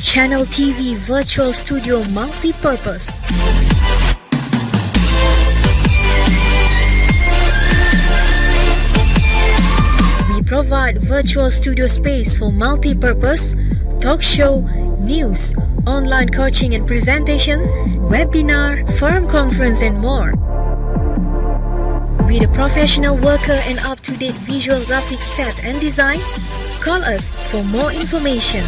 Channel TV Virtual Studio Multi-Purpose. We provide virtual studio space for multi-purpose, talk show, news, online coaching and presentation, webinar, forum conference and more. With a professional worker and up-to-date visual graphics set and design, call us for more information.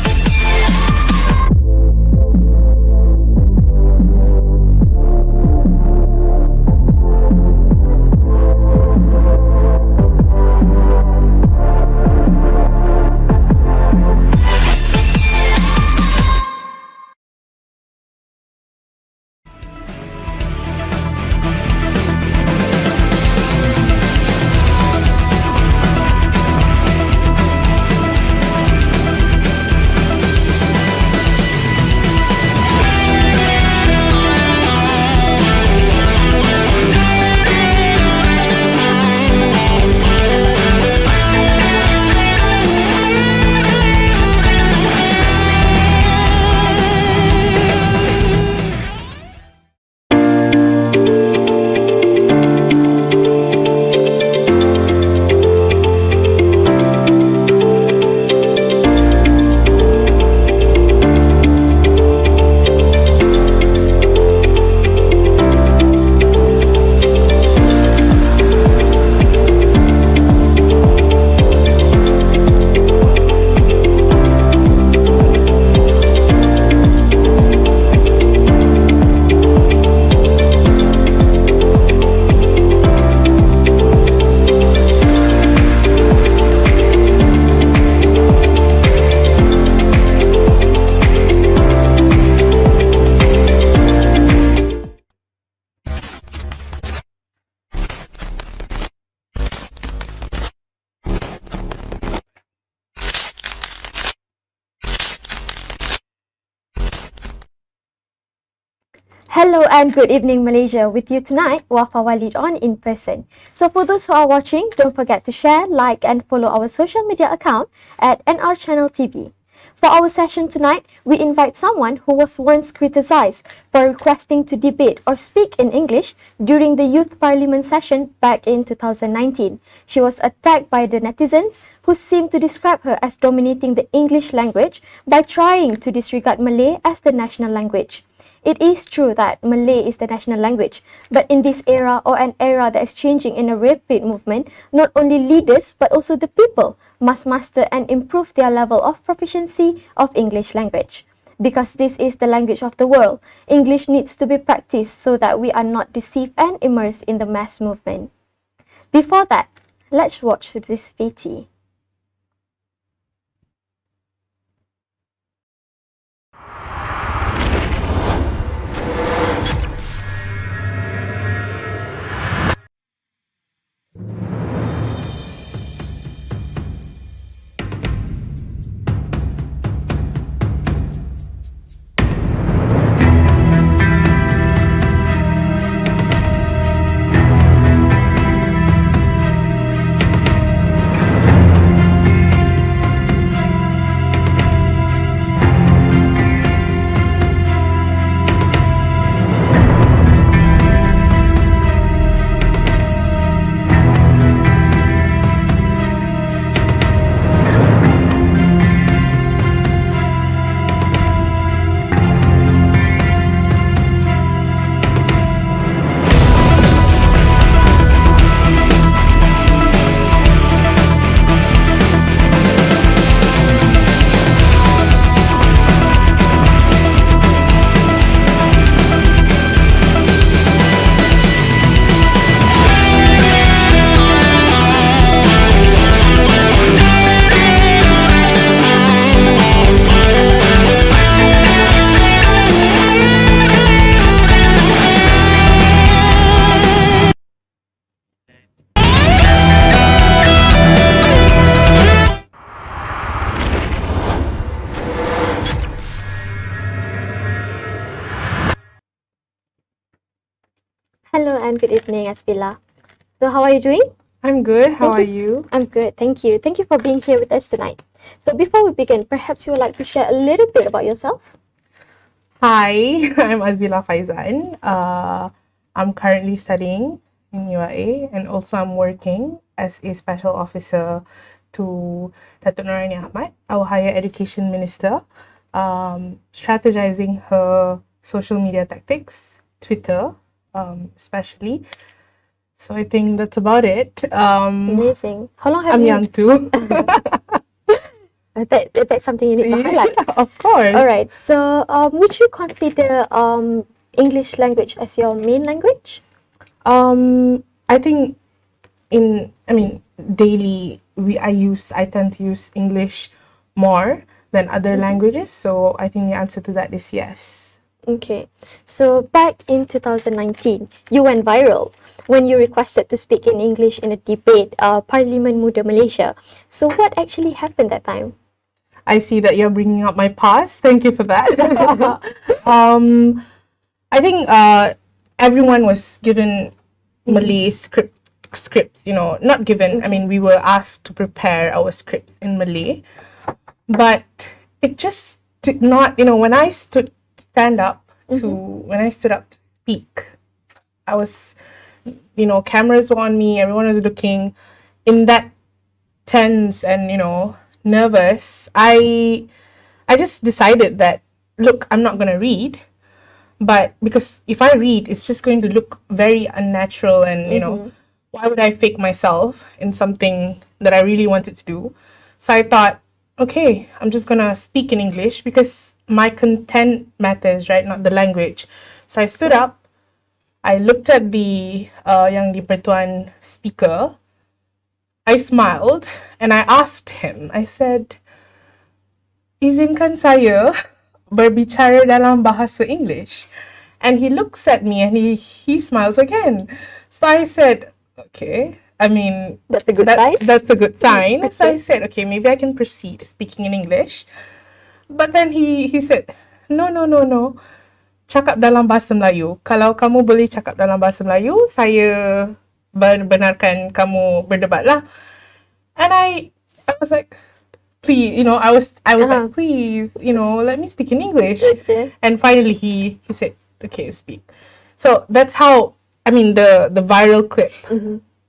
Hello and good evening, Malaysia. With you tonight, Wafa Waleed on in person. So for those who are watching, don't forget to share, like and follow our social media account at NR Channel TV. For our session tonight, we invite someone who was once criticized for requesting to debate or speak in English during the Youth Parliament session back in 2019. She was attacked by the netizens who seemed to describe her as dominating the English language by trying to disregard Malay as the national language. It is true that Malay is the national language, but in this era or an era that is changing in a rapid movement, not only leaders but also the people must master and improve their level of proficiency of English language. Because this is the language of the world, English needs to be practiced so that we are not deceived and immersed in the mass movement. Before that, let's watch this VT. Hello and good evening, Asbillah. So how are you doing? I'm good. How are Thank you? I'm good, thank you. Thank you for being here with us tonight. So before we begin, perhaps you would like to share a little bit about yourself? Hi, I'm Asbillah Faizan. I'm currently studying in UAE and also I'm working as a special officer to Datuk Noorani Ahmad, our higher education minister, strategizing her social media tactics, Twitter especially. So I think that's about it. Amazing. How long have I'm you... young too. That's something you need to highlight. Of course. All right. So, would you consider English language as your main language? I think daily I tend to use English more than other languages. So I think the answer to that is yes. Okay. So back in 2019, you went viral when you requested to speak in English in a debate, Parliament Muda Malaysia. So what actually happened that time? I see that you're bringing up my past. Thank you for that. I think everyone was given Malay scripts, not given. I mean, we were asked to prepare our scripts in Malay, but it just did not, when I stood up to speak, I was, cameras were on me, everyone was looking in that tense and, nervous. I just decided that, look, I'm not going to read, but because if I read, it's just going to look very unnatural and, why would I fake myself in something that I really wanted to do? So I thought, okay, I'm just going to speak in English because my content matters, right? Not the language. So I stood up, I looked at the Yang di Pertuan speaker, I smiled, and I asked him, I said, izinkan saya berbicara dalam bahasa English. And he looks at me and he smiles again. So I said, okay, I mean, that's a good sign. That's a good sign. So I said, okay, maybe I can proceed speaking in English. But then he said, no. Cakap dalam bahasa Melayu. Kalau kamu boleh cakap dalam bahasa Melayu, saya benarkan kamu berdebat lah. And I was like, please, I was like, please, let me speak in English. Okay. And finally he said, okay, speak. So that's how, the viral clip,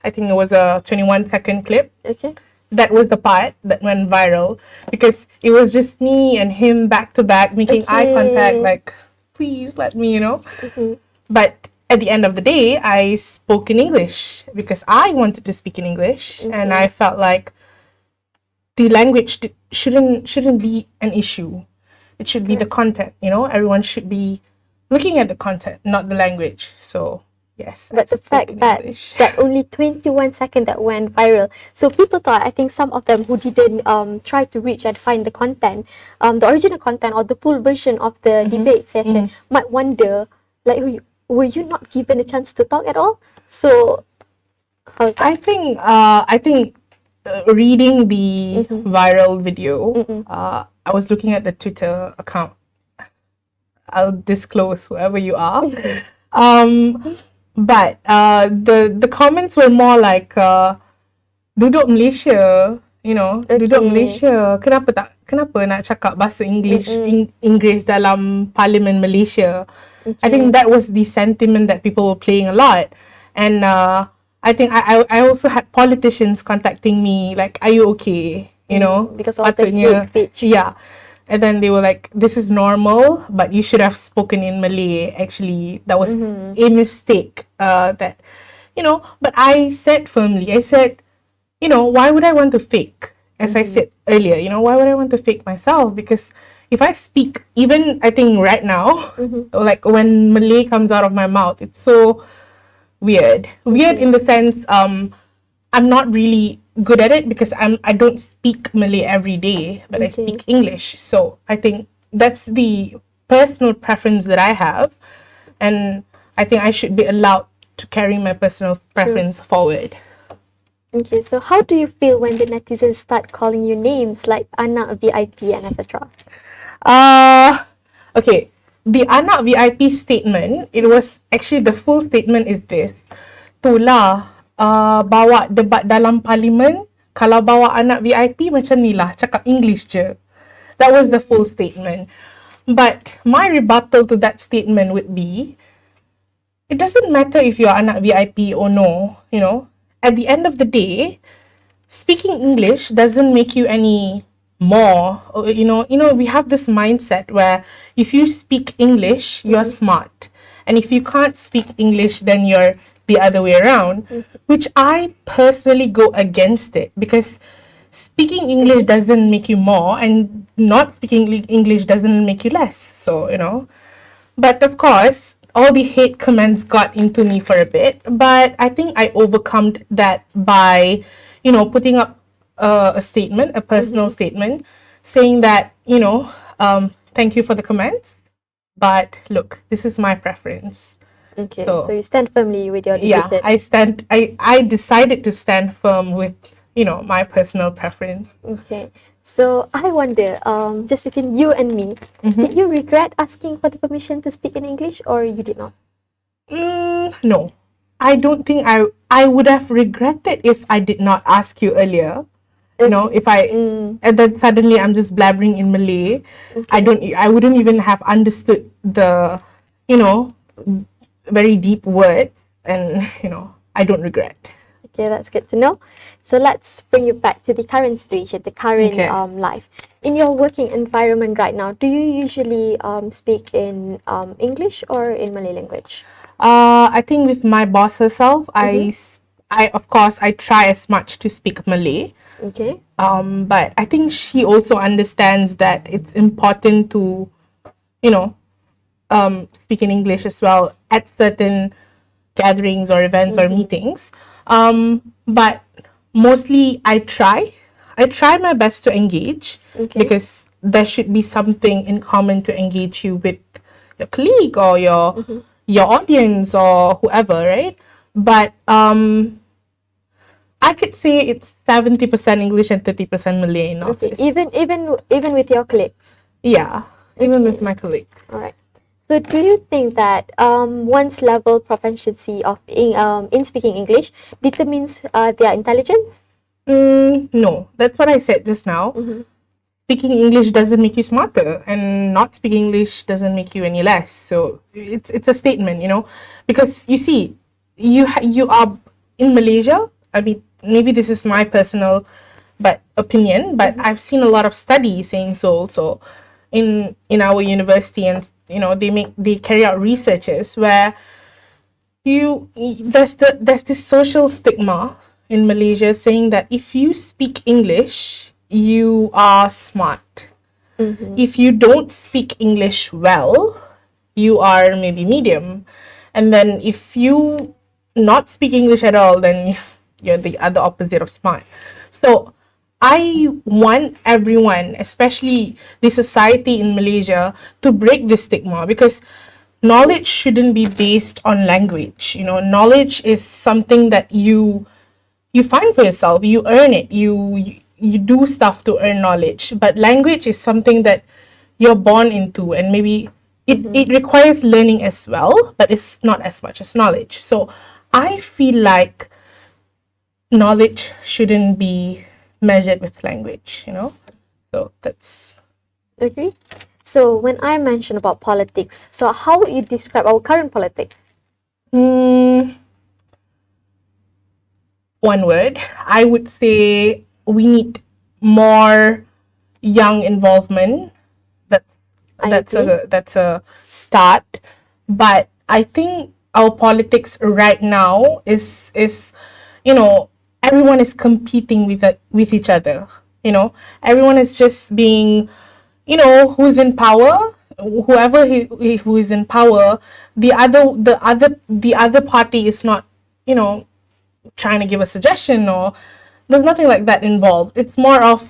I think it was a 21-second clip. Okay. That was the part that went viral because it was just me and him back to back making eye contact, like, please let me, But at the end of the day, I spoke in English because I wanted to speak in English, and I felt like the language shouldn't be an issue. It should be the content, Everyone should be looking at the content, not the language. So yes. But the fact that only 21 seconds that went viral, so people thought, I think some of them who didn't try to reach and find the content, the original content or the full version of the debate session, might wonder, like, were you not given a chance to talk at all? So I think reading the viral video, I was looking at the Twitter account. I'll disclose whoever you are. But the comments were more like, duduk Malaysia, duduk Malaysia, kenapa nak cakap bahasa Inggeris dalam Parlimen Malaysia? I think that was the sentiment that people were playing a lot. And I think I also had politicians contacting me, like, are you okay? Because of the hate speech. Yeah. And then they were like, this is normal, but you should have spoken in Malay. Actually, that was a mistake. But I said firmly, why would I want to fake? As I said earlier, why would I want to fake myself? Because if I speak, even I think right now, like when Malay comes out of my mouth, it's so weird. Weird in the sense, I'm not really good at it because I don't speak Malay every day, but I speak English. So I think that's the personal preference that I have, and I think I should be allowed to carry my personal preference forward. Okay, so how do you feel when the netizens start calling you names like Anak VIP and etc.? Okay, the Anak VIP statement, it was actually, the full statement is this. Itulah bawa debat dalam parlimen, kalau bawa anak VIP macam ni lah, cakap English je. That was the full statement. But my rebuttal to that statement would be, it doesn't matter if you're anak VIP or no, you know. At the end of the day, speaking English doesn't make you any more. Or, you know, we have this mindset where if you speak English, you're smart. And if you can't speak English, then you're the other way around, which I personally go against it, because speaking English doesn't make you more, and not speaking English doesn't make you less. So, you know, but of course, all the hate comments got into me for a bit, but I think I overcome that by, you know, putting up a statement, a personal statement, saying that, you know, thank you for the comments, but look, this is my preference. Okay, so you stand firmly with your decision. Yeah, I decided to stand firm with, you know, my personal preference. Okay, so I wonder, just between you and me, did you regret asking for the permission to speak in English, or you did not? No, I don't think I would have regretted if I did not ask you earlier. You know, if and then suddenly I'm just blabbering in Malay. I wouldn't even have understood the, you know, very deep words, and, you know, I don't regret. Okay, that's good to know. So let's bring you back to the current situation, the current life. In your working environment right now, do you usually speak in English or in Malay language? I think with my boss herself, I of course I try as much to speak Malay. Okay. But I think she also understands that it's important to, you know, speak in English as well at certain gatherings or events or meetings. But mostly I try my best to engage, because there should be something in common to engage you with your colleague or your audience or whoever, right? But I could say it's 70% English and 30% Malay in office. Even with your colleagues? Yeah, even with my colleagues. All right. So do you think that one's level proficiency of in speaking English determines their intelligence? No, that's what I said just now. Speaking English doesn't make you smarter, and not speaking English doesn't make you any less. So it's a statement, you know, because you see, you are in Malaysia. I mean, maybe this is my personal opinion, but I've seen a lot of studies saying so also in our university, and, you know, they carry out researches where there's this social stigma in Malaysia saying that if you speak English, you are smart. If you don't speak English well, you are maybe medium. And then if you not speak English at all, then you're the other opposite of smart. So I want everyone, especially the society in Malaysia, to break this stigma, because knowledge shouldn't be based on language. You know, knowledge is something that you find for yourself. You earn it. You do stuff to earn knowledge. But language is something that you're born into, and maybe it requires learning as well, but it's not as much as knowledge. So I feel like knowledge shouldn't be measured with language, you know. So that's... Agree. So when I mention about politics, so how would you describe our current politics? One word, I would say we need more young involvement. That's a start. But I think our politics right now is you know, everyone is competing with each other. You know, everyone is just being, you know, who's in power, whoever who is in power, the other party is not, you know, trying to give a suggestion, or there's nothing like that involved. It's more of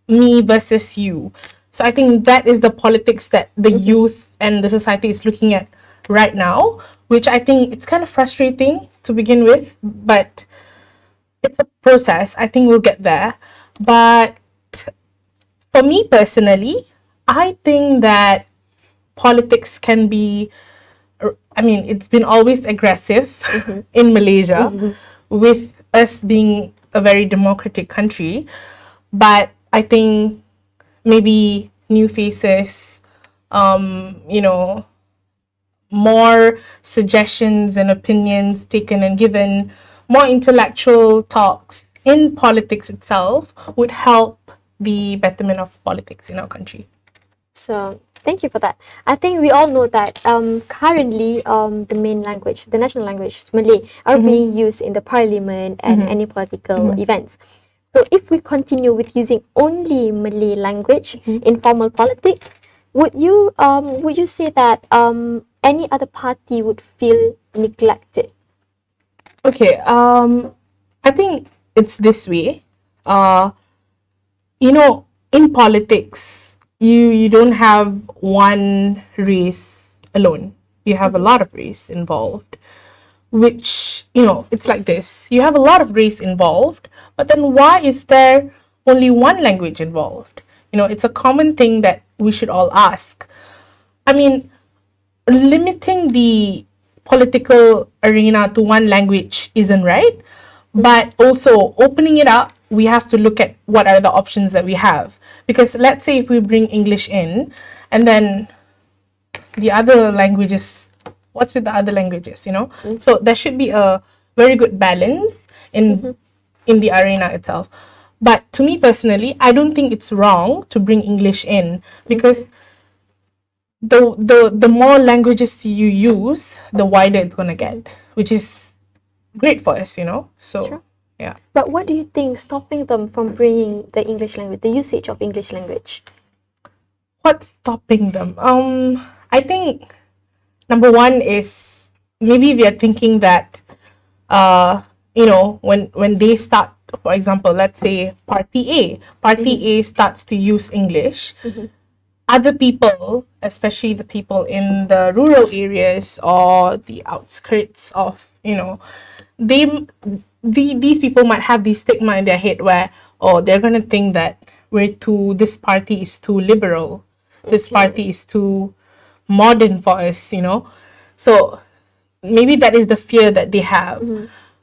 me versus you. So I think that is the politics that the youth and the society is looking at right now, which I think it's kind of frustrating to begin with, but it's a process. I think we'll get there. But for me personally, I think that politics can be, I mean, it's been always aggressive in Malaysia, with us being a very democratic country, but I think maybe new faces, you know, more suggestions and opinions taken and given, more intellectual talks in politics itself would help the betterment of politics in our country. So thank you for that. I think we all know that currently the main language, the national language, Malay, are being used in the parliament and any political events. So if we continue with using only Malay language in formal politics, would you say that any other party would feel neglected? Okay, I think it's this way. You know, in politics, you don't have one race alone. You have a lot of race involved, which, you know, it's like this. You have a lot of race involved, but then why is there only one language involved? You know, it's a common thing that we should all ask. I mean, limiting the political arena to one language isn't right, but also opening it up, we have to look at what are the options that we have. Because let's say if we bring English in, and then the other languages, what's with the other languages, you know? So there should be a very good balance in the arena itself. But to me personally, I don't think it's wrong to bring English in, because the more languages you use, the wider it's gonna get, which is great for us, you know. So Sure. yeah. But what do you think stopping them from bringing the English language, the usage of English language? What's stopping them? I think number one is maybe they're thinking that you know, when they start, for example, let's say party A starts to use English, other people, especially the people in the rural areas or the outskirts of, you know, these people might have this stigma in their head where, oh, they're gonna think that this party is too liberal, this party is too modern for us, you know. So maybe that is the fear that they have.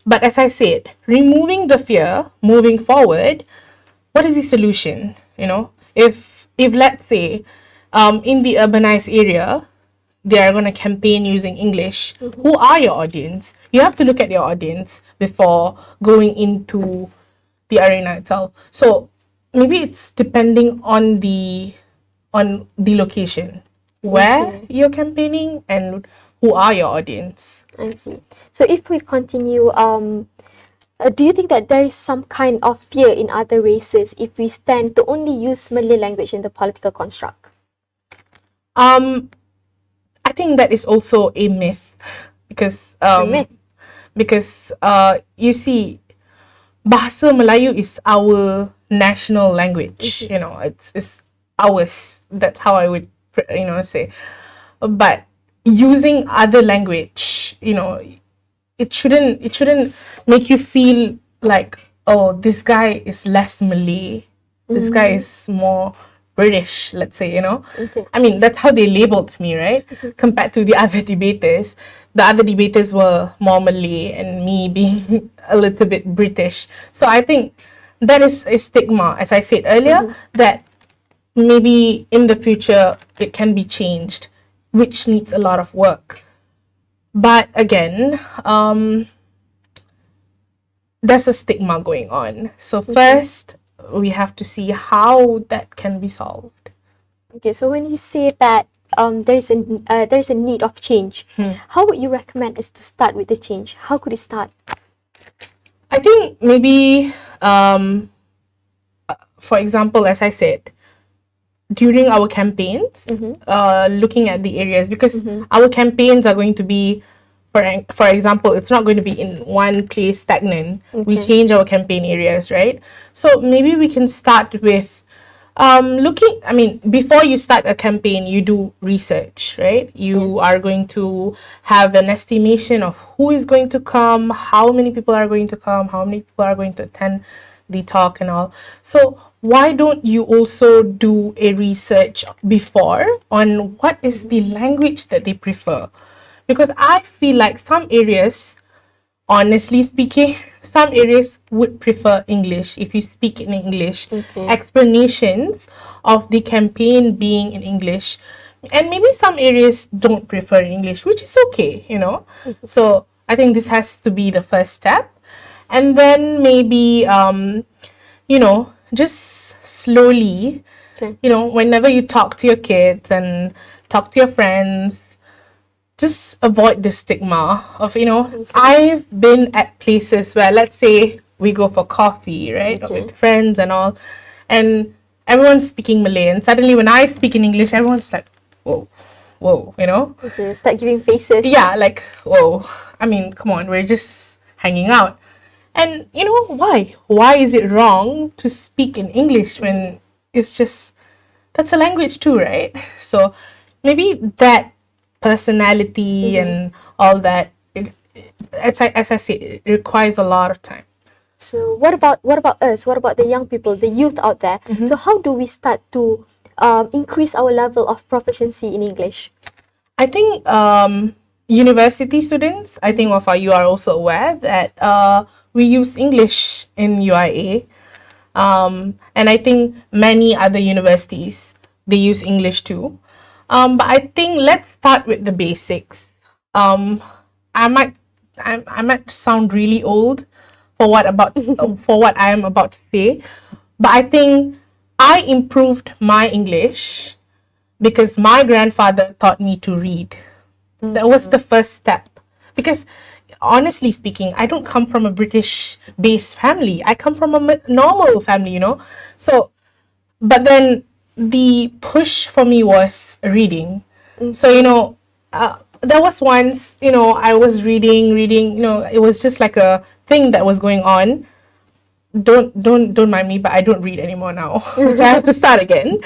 But as I said, removing the fear, moving forward, what is the solution? You know, if let's say in the urbanized area they are going to campaign using English, who are your audience? You have to look at your audience before going into the arena itself. So maybe it's depending on the location where you're campaigning and who are your audience. I see. So if we continue, do you think that there is some kind of fear in other races if we stand to only use Malay language in the political construct? I think that is also a myth, because you see, Bahasa Melayu is our national language. You know, it's ours. That's how I would say. But using other language, you know, it shouldn't make you feel like, oh, this guy is less Malay, this guy is more British, let's say, you know. I mean, that's how they labeled me, right? Compared to the other debaters. The other debaters were more Malay and me being a little bit British. So I think that is a stigma, as I said earlier, that maybe in the future it can be changed, which needs a lot of work. But again, there's a stigma going on. So first, we have to see how that can be solved. Okay, so when you say that there's a need of change, how would you recommend us to start with the change? How could it start? I think maybe, for example, as I said, during our campaigns, looking at the areas, because our campaigns are going to be, for example, it's not going to be in one place stagnant. We change our campaign areas, right? So maybe we can start with looking, I mean, before you start a campaign, you do research, right? You are going to have an estimation of who is going to come, how many people are going to come, how many people are going to attend the talk and all. So why don't you also do a research before on what is the language that they prefer? Because I feel like some areas, honestly speaking, some areas would prefer English if you speak in English. Okay. Explanations of the campaign being in English. And maybe some areas don't prefer English, which is okay, you know. So I think this has to be the first step. And then maybe, you know, just slowly, Okay. you know, whenever you talk to your kids and talk to your friends, just avoid the stigma of, you know, I've been at places where, let's say, we go for coffee, right, Okay. with friends and all, and everyone's speaking Malay, and suddenly when I speak in English, everyone's like, whoa, whoa, you know? Okay, start giving faces. Yeah, like, whoa. I mean, come on, we're just hanging out. And, you know, why? Why is it wrong to speak in English when it's just, that's a language too, right? So maybe that personality and all that, as I say, it requires a lot of time. So what about us? What about the young people, the youth out there? So how do we start to increase our level of proficiency in English? I think university students, I think Wafa, you are also aware that we use English in UIA. And I think many other universities, they use English too. But I think let's start with the basics. I might sound really old for what I am about to say, but I think I improved my English because my grandfather taught me to read. That was the first step. Because honestly speaking, I don't come from a British-based family. I come from a normal family, you know. So, but then the push for me was reading. So, you know, there was once, you know, I was reading, you know, it was just like a thing that was going on. Don't mind me, but I don't read anymore now. Which I have to start again.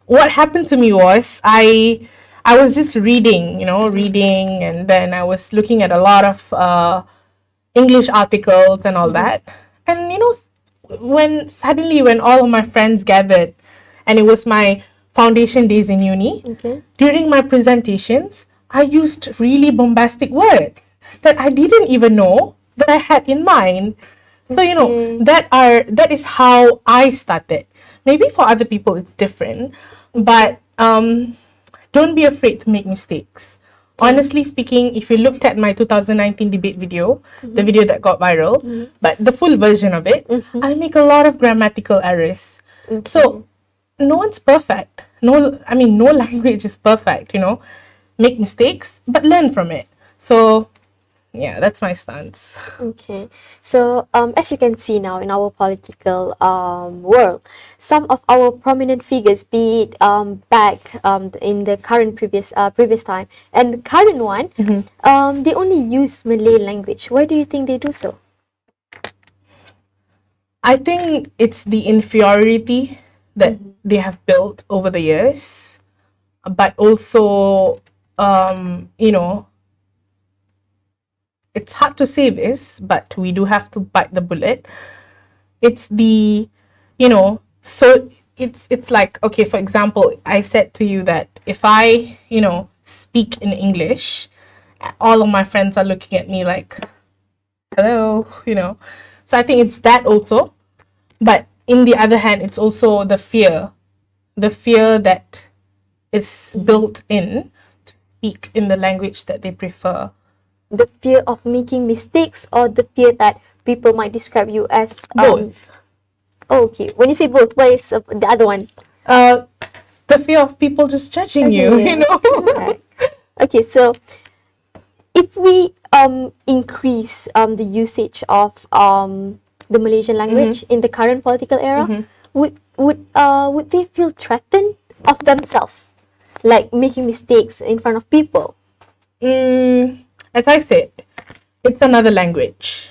What happened to me was I was just reading, you know, and then I was looking at a lot of English articles and all that. And you know, when all of my friends gathered, and it was my foundation days in uni, during my presentations, I used really bombastic words that I didn't even know that I had in mind. So you know, that is how I started. Maybe for other people it's different, but don't be afraid to make mistakes. Honestly speaking, if you looked at my 2019 debate video, the video that got viral, but the full version of it, I make a lot of grammatical errors. So no one's perfect. No language is perfect, you know. Make mistakes, but learn from it. So yeah, that's my stance. Okay, so as you can see now in our political world, some of our prominent figures, be it back in the previous time and the current one, they only use Malay language. Why do you think they do so? I think it's the inferiority that they have built over the years, but also, you know, it's hard to say this, but we do have to bite the bullet. It's the, you know, so it's like, okay, for example, I said to you that if I, you know, speak in English, all of my friends are looking at me like, hello, you know. So I think it's that also. But in the other hand, it's also the fear that is built in to speak in the language that they prefer. The fear of making mistakes, or the fear that people might describe you as both. Oh, okay. When you say both, what is the other one? The fear of people just judging you, you know. Right. Okay, so if we increase the usage of the Malaysian language in the current political era, would they feel threatened of themselves, like making mistakes in front of people? As I said, it's another language,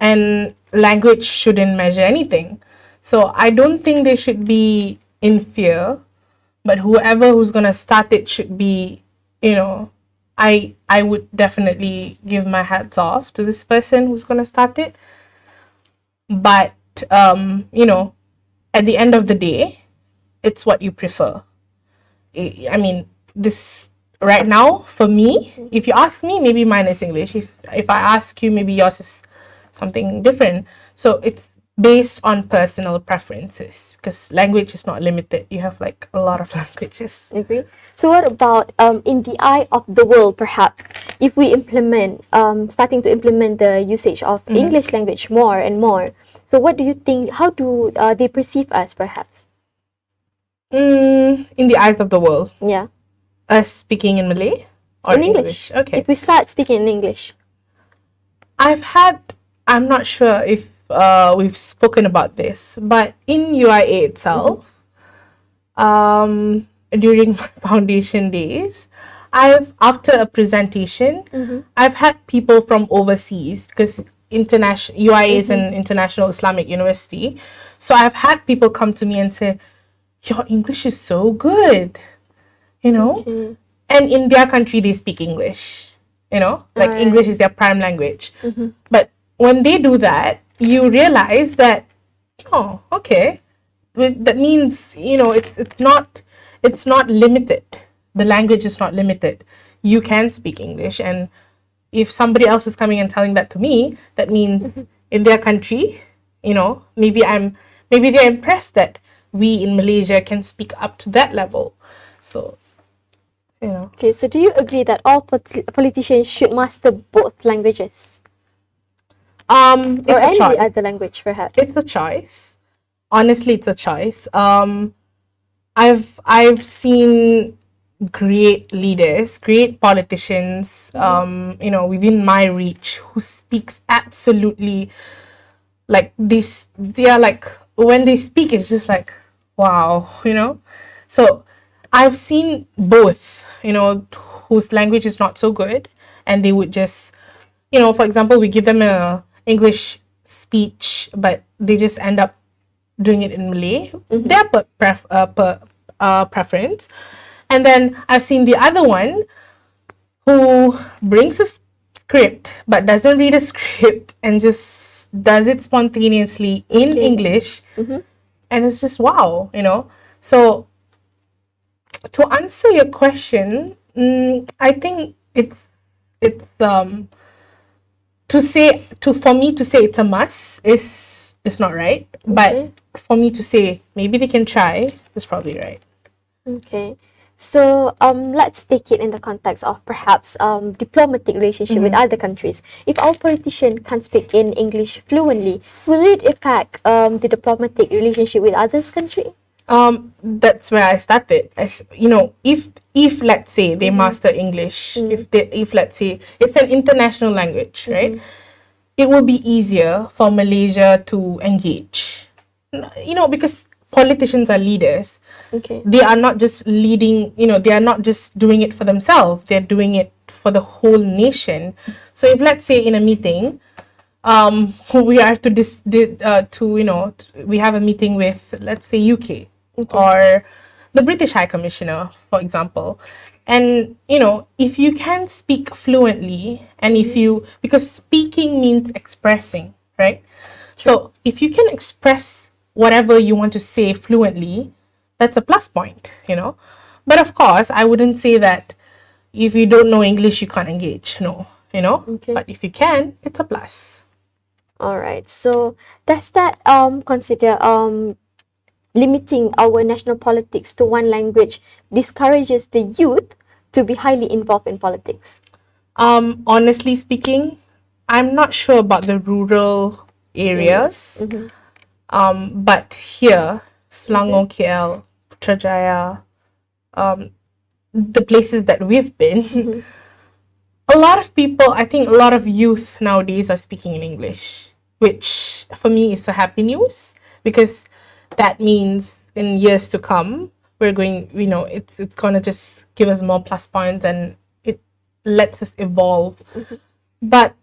and language shouldn't measure anything. So I don't think they should be in fear, but who's gonna start it should be, you know, I would definitely give my hats off to this person who's gonna start it. But you know, at the end of the day, it's what you prefer. I mean, this right now for me, if you ask me, maybe mine is English. If I ask you, maybe yours is something different. So it's based on personal preferences because language is not limited. You have like a lot of languages. Agree. So what about in the eye of the world, perhaps, if we starting to implement the usage of English language more and more? So what do you think? How do they perceive us, perhaps? In the eyes of the world, Yeah, us speaking in Malay or in English. Okay. If we start speaking in English. I'm not sure if we've spoken about this, but in UIA itself, during my foundation days, after a presentation, I've had people from overseas because UIA is an international Islamic university. So I've had people come to me and say, your English is so good, you know? Okay. And in their country, they speak English, you know? Like English is their prime language. But when they do that, you realize that, oh, okay. That means, you know, it's not limited. The language is not limited. You can speak English, and if somebody else is coming and telling that to me, that means in their country, you know, maybe they're impressed that we in Malaysia can speak up to that level. So, you know. Okay, so do you agree that all politicians should master both languages? It's Or a any choice. other language, perhaps? It's a choice. Honestly, it's a choice. I've seen great leaders, great politicians, you know, within my reach who speaks absolutely like this. They are like, when they speak, it's just like, wow, you know. So I've seen both, you know, whose language is not so good, and they would just, you know, for example, we give them a English speech, but they just end up doing it in Malay. Their preference. And then I've seen the other one who brings a script but doesn't read a script and just does it spontaneously in English, and it's just wow, you know. So to answer your question, I think for me to say it's a must is not right, but for me to say maybe they can try is probably right. Okay. So let's take it in the context of perhaps diplomatic relationship with other countries. If our politician can't speak in English fluently, will it affect the diplomatic relationship with others country? That's where I started. As you know, if let's say they master English, if let's say it's an international language, right? It will be easier for Malaysia to engage. You know, because politicians are leaders. Okay. They are not just leading, you know, they are not just doing it for themselves, they're doing it for the whole nation. So if let's say in a meeting, we are we have a meeting with, let's say, UK or the British High Commissioner, for example. And, you know, if you can speak fluently and because speaking means expressing, right? So if you can express whatever you want to say fluently, that's a plus point, you know. But of course, I wouldn't say that if you don't know English, you can't engage. No, you know. Okay. But if you can, it's a plus. All right. So does that consider limiting our national politics to one language discourages the youth to be highly involved in politics? Honestly speaking, I'm not sure about the rural areas. But here, Selangor, KL, Putrajaya, the places that we've been, a lot of people, I think a lot of youth nowadays are speaking in English, which for me is a happy news because that means in years to come, we're going, you know, it's going to just give us more plus points and it lets us evolve. But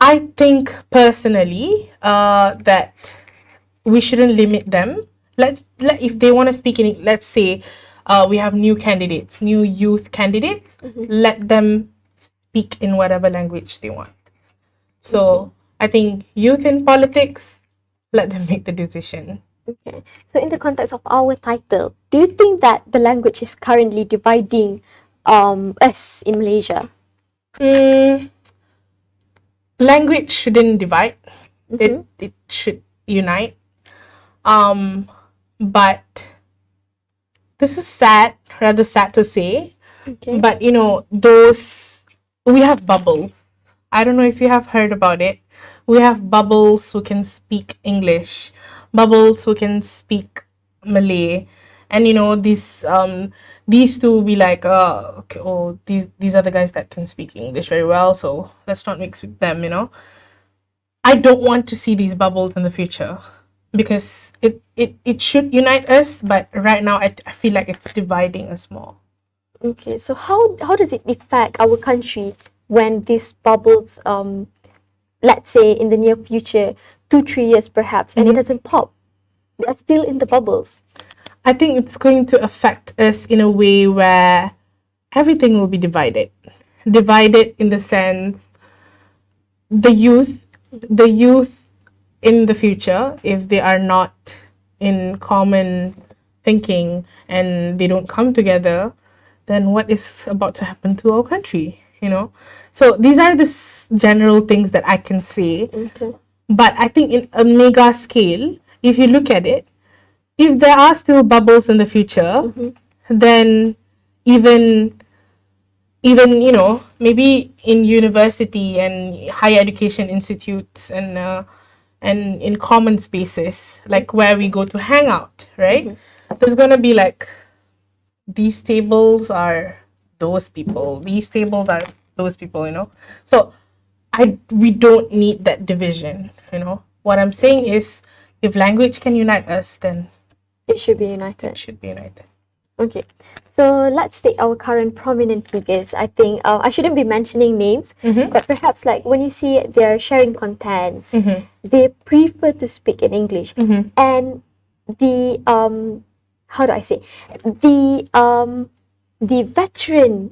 I think personally that we shouldn't limit them. If they want to speak in, let's say we have new youth candidates, let them speak in whatever language they want. So I think youth in politics, let them make the decision. Okay. So in the context of our title, do you think that the language is currently dividing us in Malaysia? language shouldn't divide. It should unite. But this is rather sad to say. Okay. But we have bubbles. I don't know if you have heard about it. We have bubbles who can speak English, bubbles who can speak Malay, and these two will be like, okay, these are the guys that can speak English very well, so let's not mix with them. I don't want to see these bubbles in the future, because it should unite us, but right now I feel like it's dividing us more. Okay, so how does it affect our country when these bubbles, let's say in the near future, 2-3 years perhaps, and it doesn't pop? They're still in the bubbles. I think it's going to affect us in a way where everything will be divided. Divided in the sense, the youth in the future, if they are not in common thinking and they don't come together, then what is about to happen to our country? So these are the general things that I can say. Okay. But I think in a mega scale, if you look at it, if there are still bubbles in the future, then even maybe in university and higher education institutes and in common spaces, like where we go to hang out, right? There's gonna be like, these tables are those people, these tables are those people, so we don't need that division. What I'm saying is, if language can unite us, then it should be united. Okay, so let's take our current prominent figures. I think I shouldn't be mentioning names, but perhaps like when you see they're sharing contents, they prefer to speak in English, and the how do I say, the veteran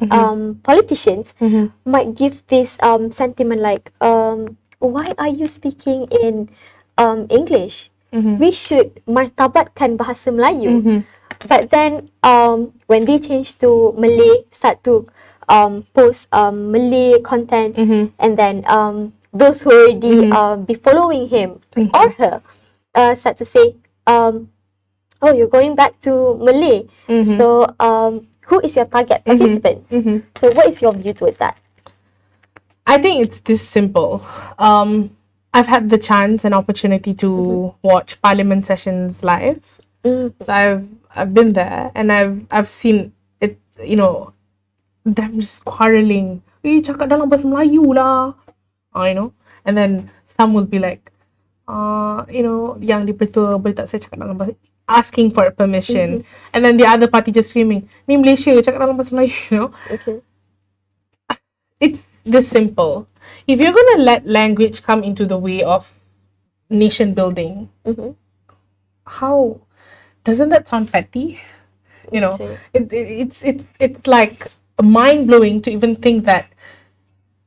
politicians might give this sentiment like, why are you speaking in English? We should martabatkan bahasa Melayu. But then when they change to Malay, start to post Malay content, and then those who already be following him or her start to say, oh, you're going back to Malay. So who is your target participants? So what is your view towards that? I think it's this simple. I've had the chance and opportunity to watch parliament sessions live. So I've been there, and I've seen it, them just quarreling. Cakap dalam bahasa Melayu lah. And then some will be like, yang di-Pertua boleh tak saya cakap dalam bahasa, asking for permission. And then the other party just screaming, ni Malaysia, cakap dalam bahasa Melayu, Okay. It's this simple. If you're gonna let language come into the way of nation building, how doesn't that sound petty? Okay. It's like mind blowing to even think that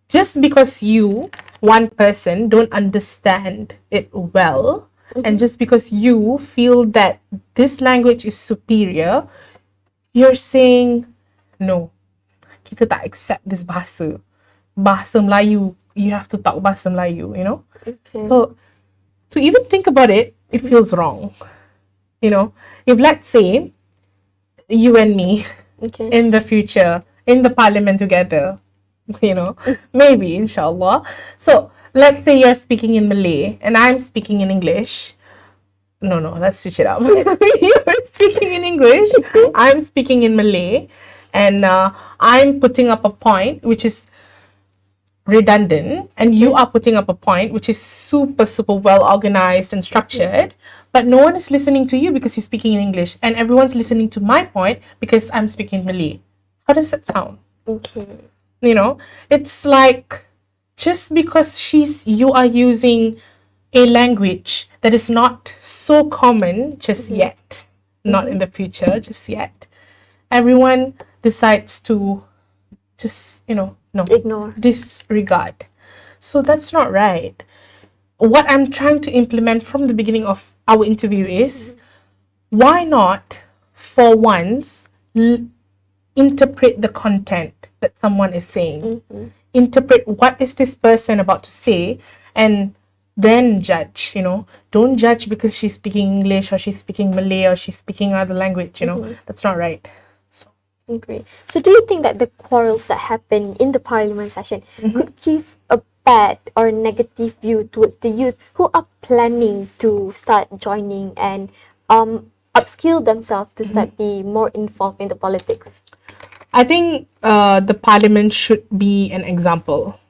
just because you, one person, don't understand it well, and just because you feel that this language is superior, you're saying, no, kita tak accept this bahasa Melayu, you have to talk bahasa Melayu, Okay. So to even think about it, it feels wrong. If let's say you and me Okay. in the future in the parliament together, maybe, inshallah. So let's say you're speaking in Malay and I'm speaking in English. No, let's switch it up. You're speaking in English, I'm speaking in Malay, and I'm putting up a point which is redundant, and you are putting up a point which is super well organized and structured, but no one is listening to you because you're speaking in English, and everyone's listening to my point because I'm speaking Malay. How does that sound? Okay. It's like, just because you are using a language that is not so common just yet, not in the future just yet, everyone decides to just no, Ignore. disregard. So that's not right. What I'm trying to implement from the beginning of our interview is, why not for once interpret the content that someone is saying? interpret what is this person about to say and then judge. Don't judge because she's speaking English or she's speaking Malay or she's speaking other language. That's not right. Agree. So do you think that the quarrels that happen in the parliament session could give a bad or negative view towards the youth who are planning to start joining and upskill themselves to start be more involved in the politics? I think the parliament should be an example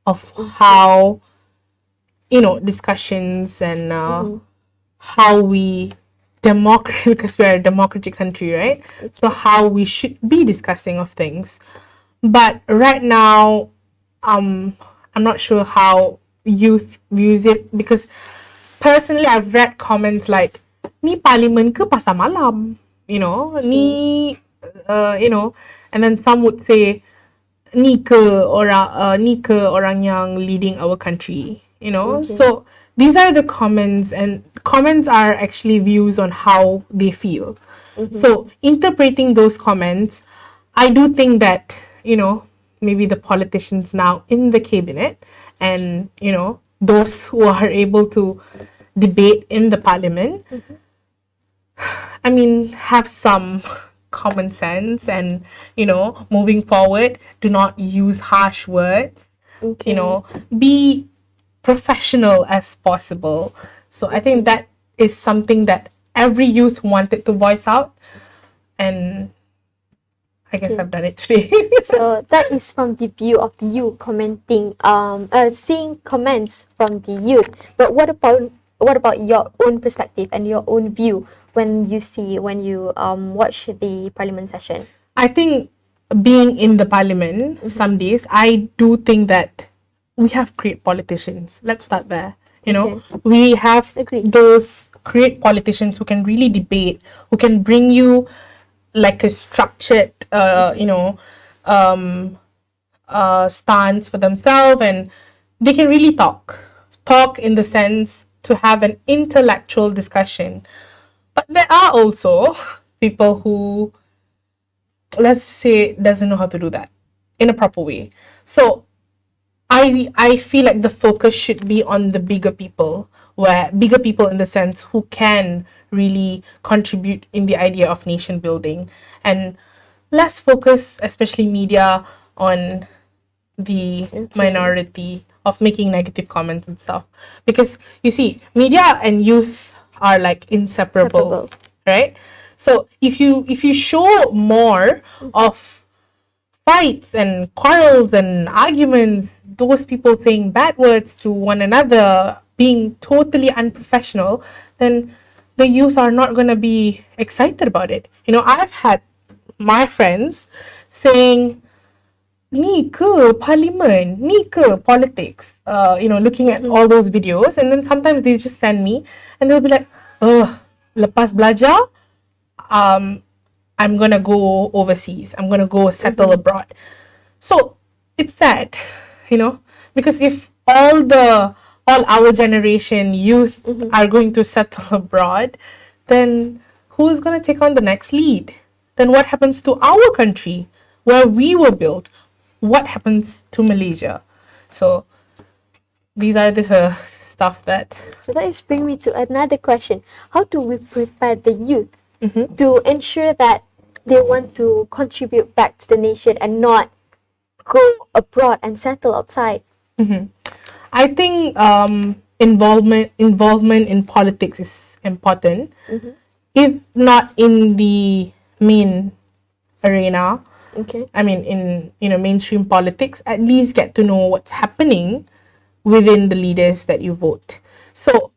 of how, discussions and how we because we're a democratic country, right? So how we should be discussing of things. But right now, I'm not sure how youth views it, because personally I've read comments like, ni parlimen ke pasar malam, ni and then some would say, ni ke orang yang leading our country, So these are the comments, and comments are actually views on how they feel. So interpreting those comments, I do think that, maybe the politicians now in the cabinet and, those who are able to debate in the parliament, I mean, have some common sense and, moving forward, do not use harsh words, be professional as possible. So I think that is something that every youth wanted to voice out, and I guess I've done it today. So that is from the view of you commenting, seeing comments from the youth. But what about your own perspective and your own view when you watch the parliament session? I think being in the parliament some days, I do think that we have great politicians. Let's start there. We have those great politicians who can really debate, who can bring you like a structured, stance for themselves, and they can really talk in the sense to have an intellectual discussion. But there are also people who, let's say, doesn't know how to do that in a proper way. So I feel like the focus should be on the bigger people in the sense who can really contribute in the idea of nation building, and less focus, especially media, on the minority of making negative comments and stuff. Because you see, media and youth are like inseparable. Right? So if you show more of fights and quarrels and arguments, those people saying bad words to one another, being totally unprofessional, then the youth are not going to be excited about it. I've had my friends saying, ni ke parliament, ni ke politics, looking at all those videos, and then sometimes they just send me and they'll be like, lepas belajar, I'm gonna go overseas, I'm gonna go settle abroad. So it's sad, because if all our generation youth are going to settle abroad, then who's gonna take on the next lead? Then what happens to our country where we were built? What happens to Malaysia? So these are the stuff that... So that is bring me to another question. How do we prepare the youth to ensure that they want to contribute back to the nation and not go abroad and settle outside? I think involvement in politics is important. If not in the main arena, I mean in mainstream politics, at least get to know what's happening within the leaders that you vote. So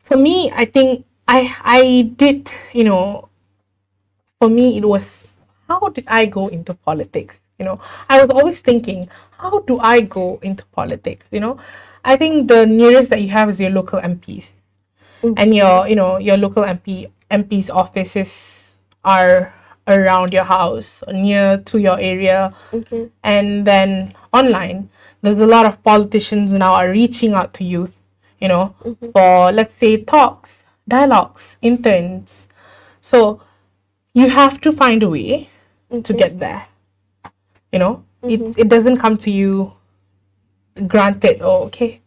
for me, I think I did, for me it was, how did I go into politics? I was always thinking, how do I go into politics? I think the nearest that you have is your local MPs. And your local MP's offices are around your house, near to your area. And then online, there's a lot of politicians now are reaching out to youth, for, let's say, talks, dialogues, interns. So you have to find a way to get there. It doesn't come to you granted, oh, okay,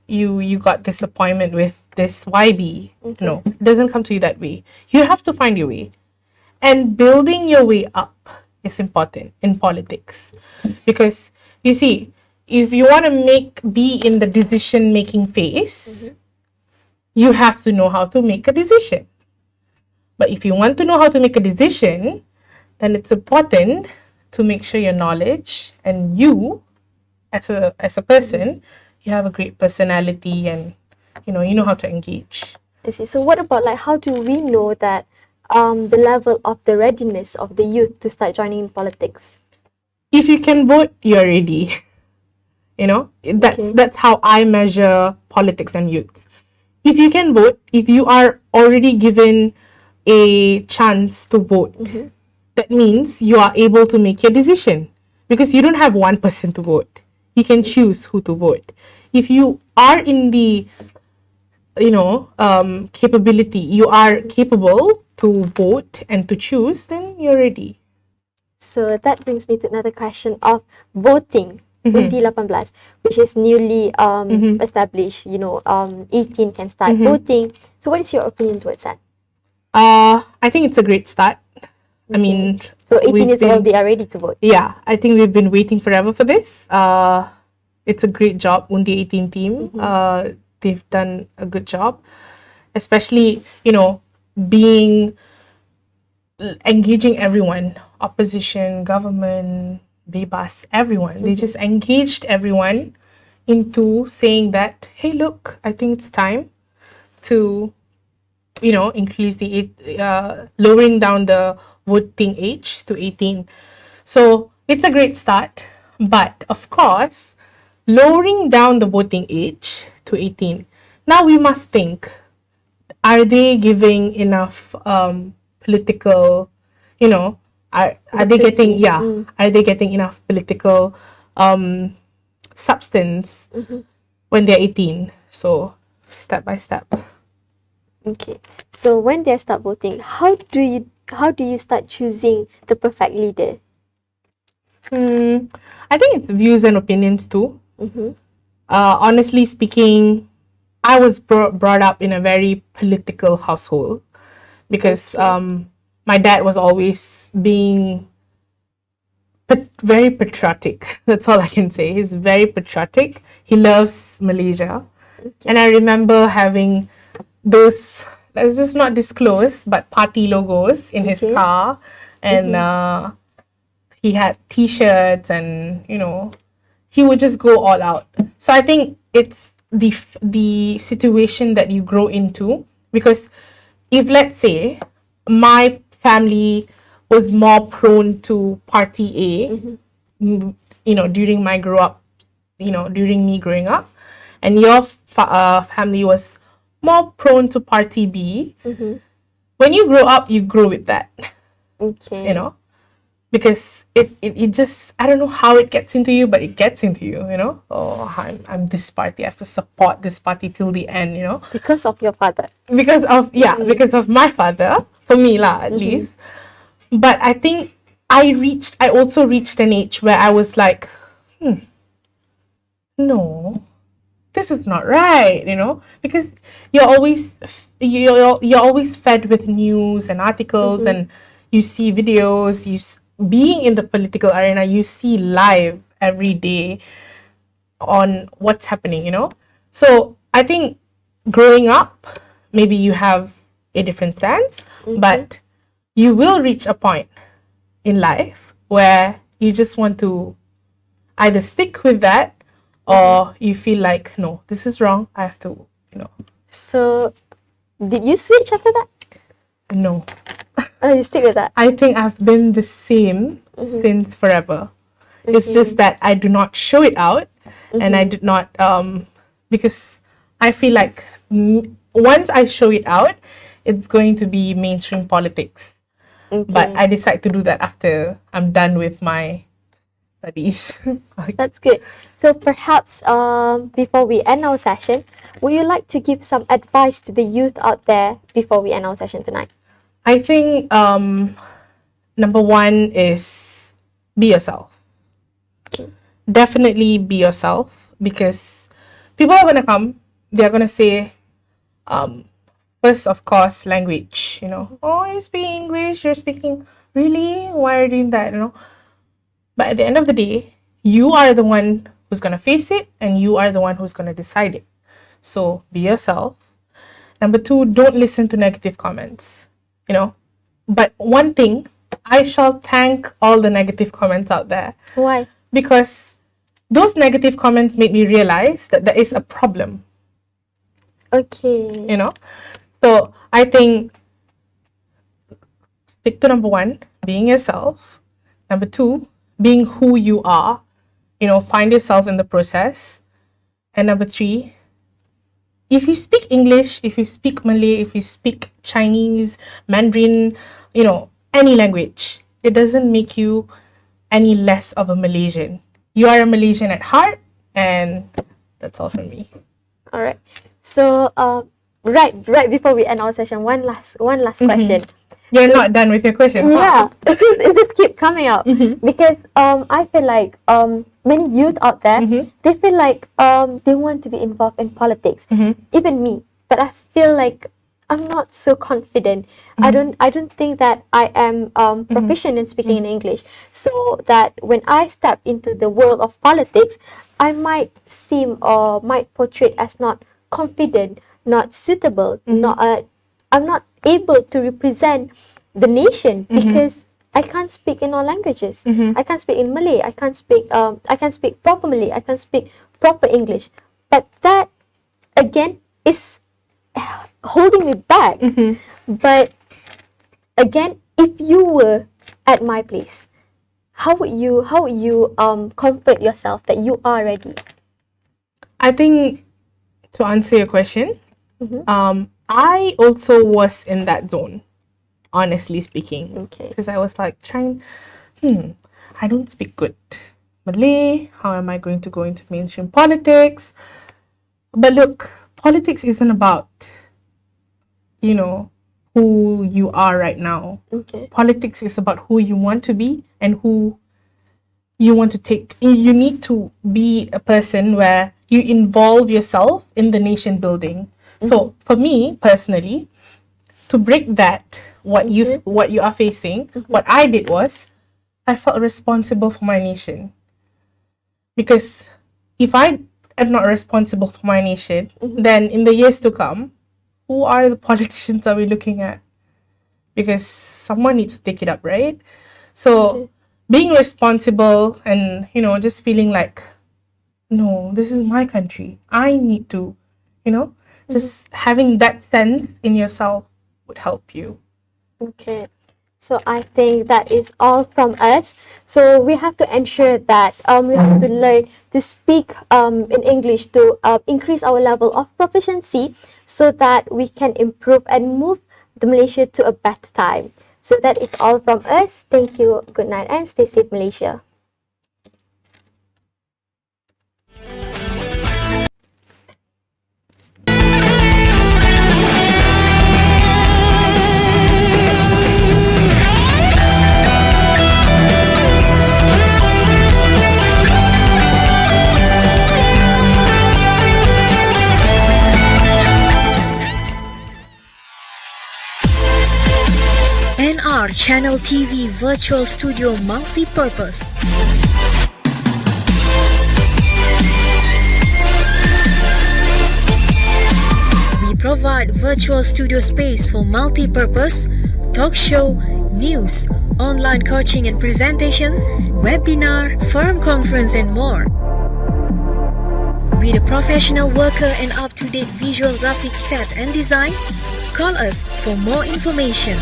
you got this appointment with this YB. Okay. No, it doesn't come to you that way. You have to find your way. And building your way up is important in politics. Because you see, if you want to be in the decision making phase, you have to know how to make a decision. But if you want to know how to make a decision, then it's important to make sure your knowledge and you as a person, you have a great personality and you know how to engage. I see. So what about like how do we know that the level of the readiness of the youth to start joining in politics? If you can vote, you're ready. That's how I measure politics and youth. If you can vote, if you are already given a chance to vote, that means you are able to make your decision because you don't have one person to vote. You can choose who to vote. If you are in the capability, you are capable to vote and to choose, then you're ready. So that brings me to another question of voting. Undi 18, which is newly established, 18 can start voting. So what is your opinion towards that? I think it's a great start. I mean, so 18 is all they are ready to vote. Yeah, I think we've been waiting forever for this. It's a great job, Undi 18 team. They've done a good job, especially engaging everyone, opposition, government, bebas, everyone. They just engaged everyone into saying that, hey, look, I think it's time to increase the lowering down the voting age to 18. So it's a great start, but of course, lowering down the voting age to 18. Now we must think, are they giving enough political, are they getting are they getting enough political substance when they're 18? So step by step. Okay. So when they start voting, how do you start choosing the perfect leader? I think it's views and opinions too. Honestly speaking, I was brought up in a very political household because my dad was always being very patriotic. That's all I can say. He's very patriotic. He loves Malaysia. And I remember having those, let's just not disclose, but party logos in his car. And he had t-shirts and, he would just go all out. So I think it's the situation that you grow into. Because if, let's say, my family was more prone to party A, during my during me growing up, and your family was more prone to party B, when you grow up, you grow with that. Okay. Because it just, I don't know how it gets into you, but it gets into you, Oh, I'm this party, I have to support this party till the end, Because of your father. Because of my father, for me lah, at least. But I think I also reached an age where I was like, no, this is not right, because you're always fed with news and articles, and you see videos, being in the political arena, you see live every day on what's happening, So I think growing up, maybe you have a different stance, but you will reach a point in life where you just want to either stick with that or you feel like, no, this is wrong, I have to, So, did you switch after that? No. Oh, you stick with that? I think I've been the same since forever. It's just that I do not show it out, and I did not, because I feel like once I show it out, it's going to be mainstream politics. But I decide to do that after I'm done with my studies. That's good. So perhaps before we end our session, would you like to give some advice to the youth out there before we end our session tonight? I think number one is be yourself. definitely be yourself, because people are gonna come. They're gonna say, first, of course, language. Oh, you're speaking English. You're speaking, really? Why are you doing that? But at the end of the day, you are the one who's gonna face it, and you are the one who's gonna decide it. So be yourself. Number two, don't listen to negative comments. But one thing, I shall thank all the negative comments out there. Why? Because those negative comments made me realize that there is a problem. Okay. So I think stick to number one, being yourself. Number two, being who you are. Find yourself in the process. And number three, if you speak English, if you speak Malay, if you speak Chinese, Mandarin, any language, it doesn't make you any less of a Malaysian. You are a Malaysian at heart, and that's all from me. All right. So, right before we end our session, one last question. You're not done with your question. Yeah, it just keep coming out because I feel like many youth out there they feel like they want to be involved in politics. Even me, but I feel like I'm not so confident. I don't think that I am proficient in speaking in English, so that when I step into the world of politics, I might seem or might portray as not confident, not suitable, I'm not able to represent the nation because I can't speak in all languages. I can't speak in Malay. I can't speak proper Malay. I can't speak proper English. But that again is holding me back. But again, if you were at my place, how would you comfort yourself that you are ready? I think to answer your question, I also was in that zone, honestly speaking. Okay. Because I was like I don't speak good Malay. How am I going to go into mainstream politics? But look, politics isn't about, who you are right now. Okay. Politics is about who you want to be and who you want to take. You need to be a person where you involve yourself in the nation building. So for me personally, to break that, what you are facing, what I did was I felt responsible for my nation. Because if I am not responsible for my nation, then in the years to come, who are the politicians are we looking at? Because someone needs to take it up, right? So being responsible and, just feeling like, no, this is my country. I need to, just having that sense in yourself would help you. Okay. So I think that is all from us. So we have to ensure that we have to learn to speak in English to increase our level of proficiency so that we can improve and move the Malaysia to a better time. So that is all from us. Thank you. Good night and stay safe, Malaysia. NR Channel TV Virtual Studio Multi-Purpose. We provide virtual studio space for multi-purpose, talk show, news, online coaching and presentation, webinar, forum conference and more. With a professional worker and up-to-date visual graphics set and design, call us for more information.